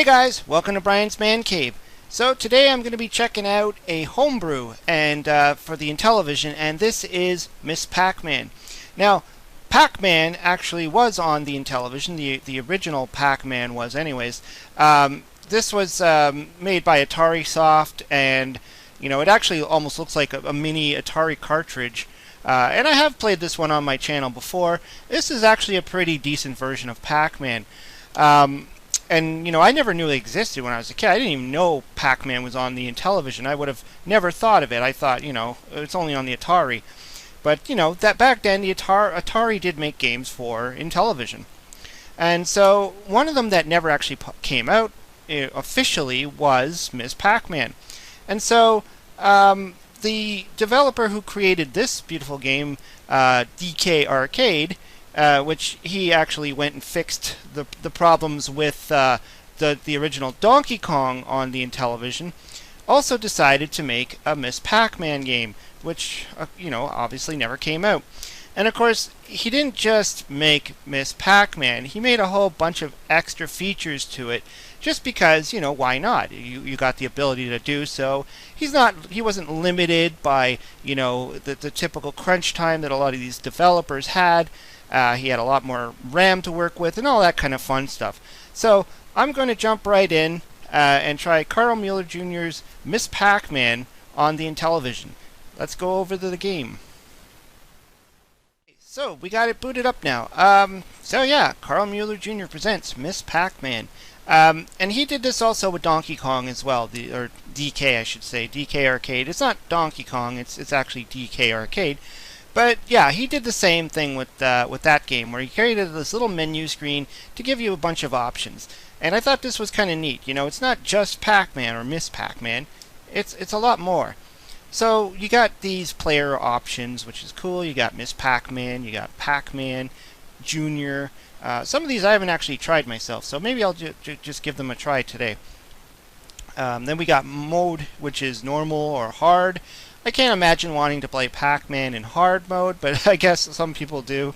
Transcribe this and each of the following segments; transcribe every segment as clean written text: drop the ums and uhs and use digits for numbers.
Hey guys, welcome to Brian's Man Cave. So today I'm going to be checking out a homebrew and for the Intellivision, and this is Miss Pac-Man. Now, Pac-Man actually was on the Intellivision. The original Pac-Man was, anyways. This was made by Atari Soft, and it actually almost looks like a mini Atari cartridge. And I have played this one on my channel before. This is actually a pretty decent version of Pac-Man. And, I never knew it existed when I was a kid. I didn't even know Pac-Man was on the Intellivision. I would have never thought of it. I thought, it's only on the Atari. But, that back then, the Atari did make games for Intellivision. And so, one of them that never actually came out officially was Miss Pac-Man. And so, the developer who created this beautiful game, DK Arcade, which he actually went and fixed the problems with the original Donkey Kong on the Intellivision, also decided to make a Miss Pac-Man game, which, obviously never came out. And of course, he didn't just make Miss Pac-Man, he made a whole bunch of extra features to it, just because, why not? You got the ability to do so. He wasn't limited by, the typical crunch time that a lot of these developers had. He had a lot more RAM to work with and all that kind of fun stuff. So I'm going to jump right in and try Carl Mueller Jr.'s Miss Pac-Man on the Intellivision. Let's go over to the game. So we got it booted up now. So yeah, Carl Mueller Jr. presents Miss Pac-Man. And he did this also with Donkey Kong as well, or DK I should say, DK Arcade. It's not Donkey Kong, it's actually DK Arcade. But yeah, he did the same thing with that game, where he created this little menu screen to give you a bunch of options. And I thought this was kind of neat. It's not just Pac-Man or Miss Pac-Man. It's a lot more. So you got these player options, which is cool. You got Miss Pac-Man, you got Pac-Man Jr. Some of these I haven't actually tried myself, so maybe I'll just give them a try today. Then we got mode, which is normal or hard. I can't imagine wanting to play Pac-Man in hard mode, but I guess some people do.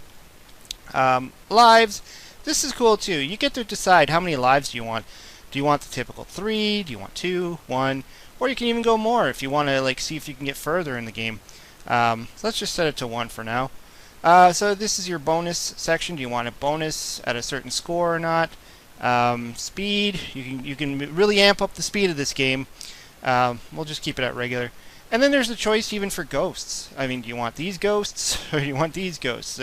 Lives. This is cool too. You get to decide how many lives do you want. Do you want the typical 3? Do you want 2, 1? Or you can even go more if you want to see if you can get further in the game. So let's just set it to 1 for now. So this is your bonus section. Do you want a bonus at a certain score or not? Speed. You can really amp up the speed of this game. We'll just keep it at regular. And then there's the choice even for ghosts. I mean, do you want these ghosts or do you want these ghosts?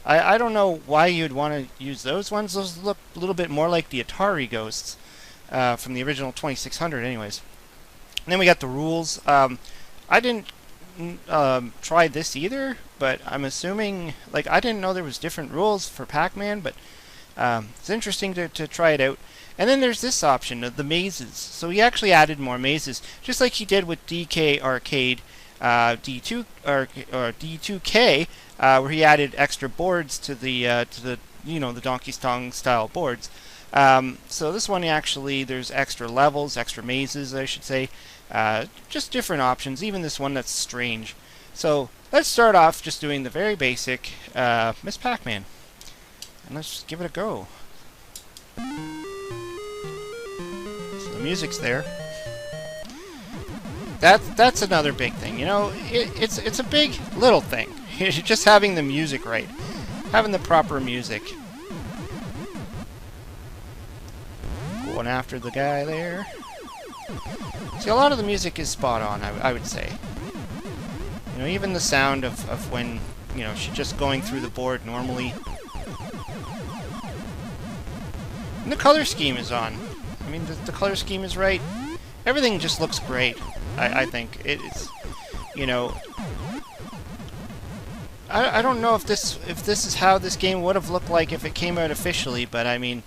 I don't know why you'd want to use those ones. Those look a little bit more like the Atari ghosts from the original 2600 anyways. And then we got the rules. I didn't try this either, but I'm assuming, I didn't know there was different rules for Pac-Man, but it's interesting to try it out. And then there's this option of the mazes. So he actually added more mazes, just like he did with DK Arcade D2 or D2K, where he added extra boards to the the Donkey Kong style boards. So this one actually there's extra levels, extra mazes, I should say, just different options. Even this one that's strange. So let's start off just doing the very basic Miss Pac-Man, and let's just give it a go. Music's there. That's another big thing. It's a big little thing. Just having the music right, having the proper music. Going after the guy there. See, a lot of the music is spot on, I would say. Even the sound of when she's just going through the board normally. And the color scheme is on. I mean, the color scheme is right. Everything just looks great. I think it's, I don't know if this is how this game would have looked like if it came out officially, but I mean,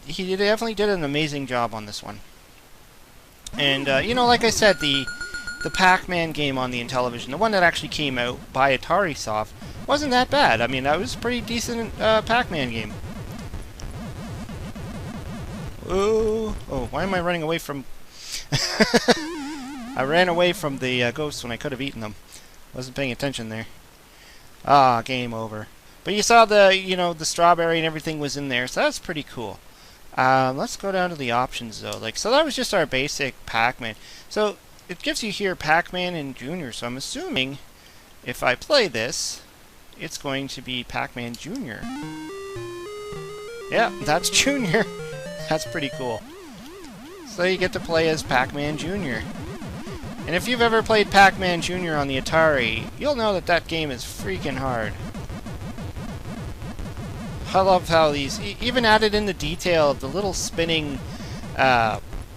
he definitely did an amazing job on this one. And like I said, the Pac-Man game on the Intellivision, the one that actually came out by Atari Soft, wasn't that bad. I mean, that was a pretty decent Pac-Man game. Oh, why am I running away from... I ran away from the ghosts when I could have eaten them. Wasn't paying attention there. Ah, game over. But you saw the, the strawberry and everything was in there, so that's pretty cool. Let's go down to the options though. Like, so that was just our basic Pac-Man. So it gives you here Pac-Man and Junior. So I'm assuming if I play this, it's going to be Pac-Man Junior. Yeah, that's Junior. That's pretty cool. So you get to play as Pac-Man Junior. And if you've ever played Pac-Man Junior on the Atari, you'll know that that game is freaking hard. I love how these, even added in the detail of the little spinning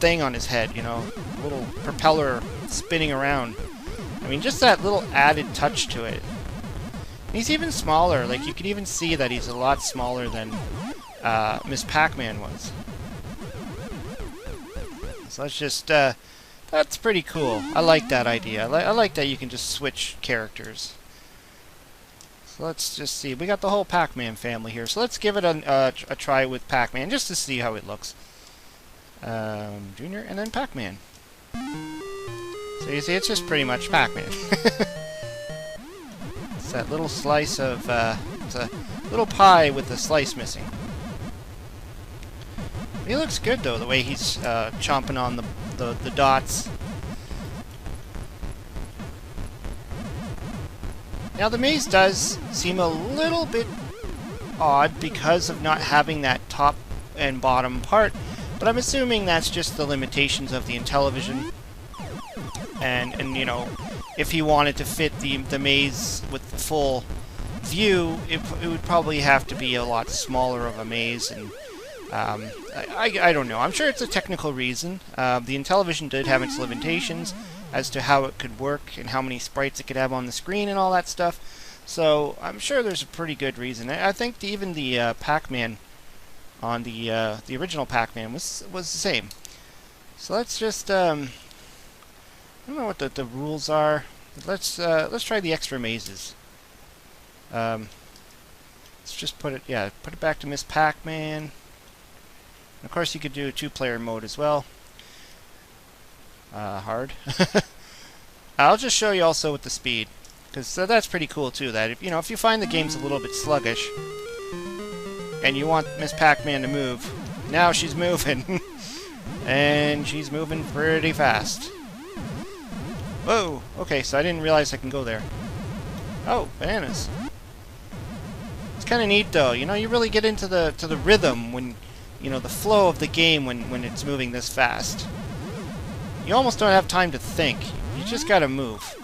thing on his head, you know, little propeller spinning around. I mean, just that little added touch to it. And he's even smaller, like you can even see that he's a lot smaller than Miss Pac-Man was. So let's just, that's pretty cool. I like that idea. I like that you can just switch characters. So let's just see. We got the whole Pac-Man family here. So let's give it a try with Pac-Man just to see how it looks. Junior and then Pac-Man. So you see, it's just pretty much Pac-Man. It's that little slice of, it's a little pie with the slice missing. He looks good though, the way he's chomping on the dots. Now the maze does seem a little bit odd because of not having that top and bottom part, but I'm assuming that's just the limitations of the Intellivision. And you know, if he wanted to fit the maze with the full view, it would probably have to be a lot smaller of a maze, and I don't know. I'm sure it's a technical reason. The Intellivision did have its limitations as to how it could work and how many sprites it could have on the screen and all that stuff. So I'm sure there's a pretty good reason. I think even the Pac-Man on the original Pac-Man was the same. So let's just I don't know what the rules are. Let's try the extra mazes. Let's just put it back to Miss Pac-Man. Of course, you could do a two-player mode as well. Hard. I'll just show you also with the speed, because that's pretty cool too. That if you find the game's a little bit sluggish, and you want Miss Pac-Man to move, now she's moving, and she's moving pretty fast. Whoa. Okay, so I didn't realize I can go there. Oh, bananas. It's kind of neat though. You really get into the rhythm when. The flow of the game when it's moving this fast. You almost don't have time to think. You just gotta move.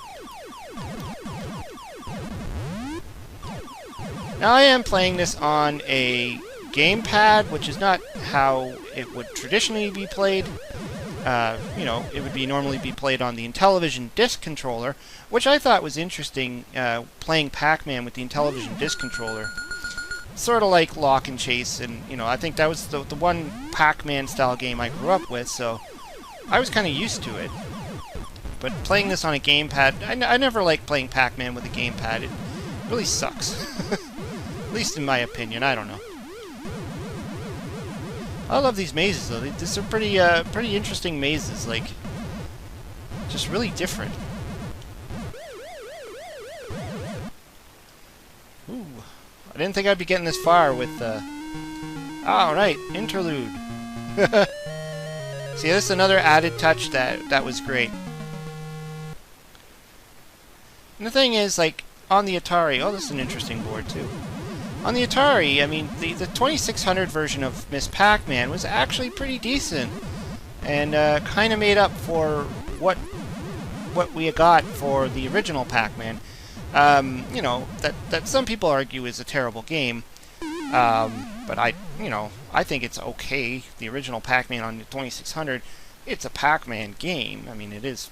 Now I am playing this on a gamepad, which is not how it would traditionally be played. It would normally be played on the Intellivision disc controller, which I thought was interesting, playing Pac-Man with the Intellivision disc controller. Sort of like Lock and Chase, and I think that was the one Pac-Man style game I grew up with, so I was kind of used to it. But playing this on a gamepad, I never liked playing Pac-Man with a gamepad. It really sucks. At least in my opinion, I don't know. I love these mazes though. These are pretty interesting mazes, like just really different. Ooh. I didn't think I'd be getting this far with, alright, interlude. See, this is another added touch that was great. And the thing is, like, on the Atari, oh, this is an interesting board, too. On the Atari, I mean, the 2600 version of Miss Pac-Man was actually pretty decent. And, kind of made up for what we got for the original Pac-Man. That some people argue is a terrible game, but I think it's okay. The original Pac-Man on the 2600, it's a Pac-Man game. I mean, it is,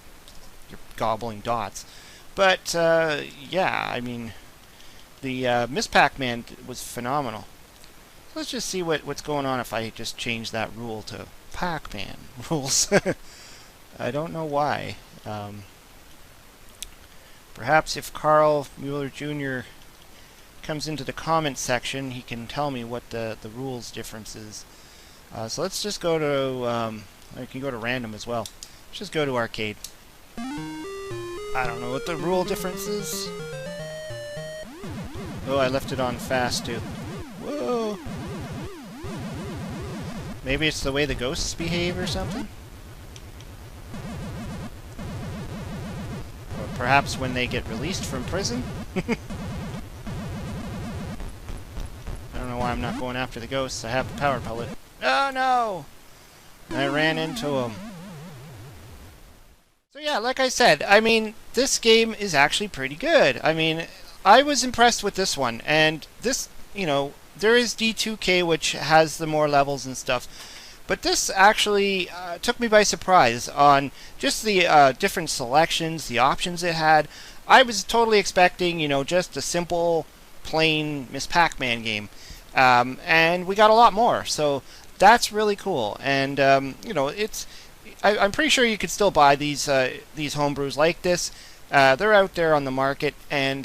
you're gobbling dots, but yeah, I mean, the Miss Pac-Man was phenomenal. Let's just see what's going on if I just change that rule to Pac-Man rules. I don't know why. Perhaps if Carl Mueller Jr. comes into the comments section, he can tell me what the rules difference is. So let's just go to, I can go to random as well. Let's just go to arcade. I don't know what the rule difference is. Oh, I left it on fast too. Whoa! Maybe it's the way the ghosts behave or something? Or perhaps when they get released from prison? I don't know why I'm not going after the ghosts. I have the power pellet. Oh no! I ran into him. So yeah, like I said, I mean, this game is actually pretty good. I mean, I was impressed with this one, and this, you know, there is D2K, which has the more levels and stuff, but this actually took me by surprise on just the different selections, the options it had. I was totally expecting, you know, just a simple, plain Miss Pac-Man game, and we got a lot more, so that's really cool. And, you know, I'm pretty sure you could still buy these homebrews like this. They're out there on the market, and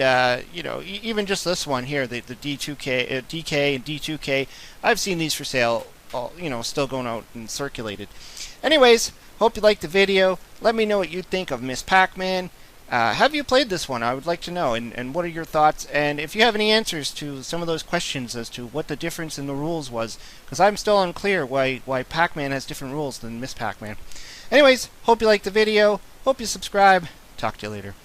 you know, even just this one here, the D2K, DK and D2K, I've seen these for sale, you know, still going out and circulated. Anyways, hope you liked the video. Let me know what you think of Miss Pac-Man. Have you played this one? I would like to know, and what are your thoughts? And if you have any answers to some of those questions as to what the difference in the rules was, because I'm still unclear why Pac-Man has different rules than Miss Pac-Man. Anyways, hope you liked the video. Hope you subscribe. Talk to you later.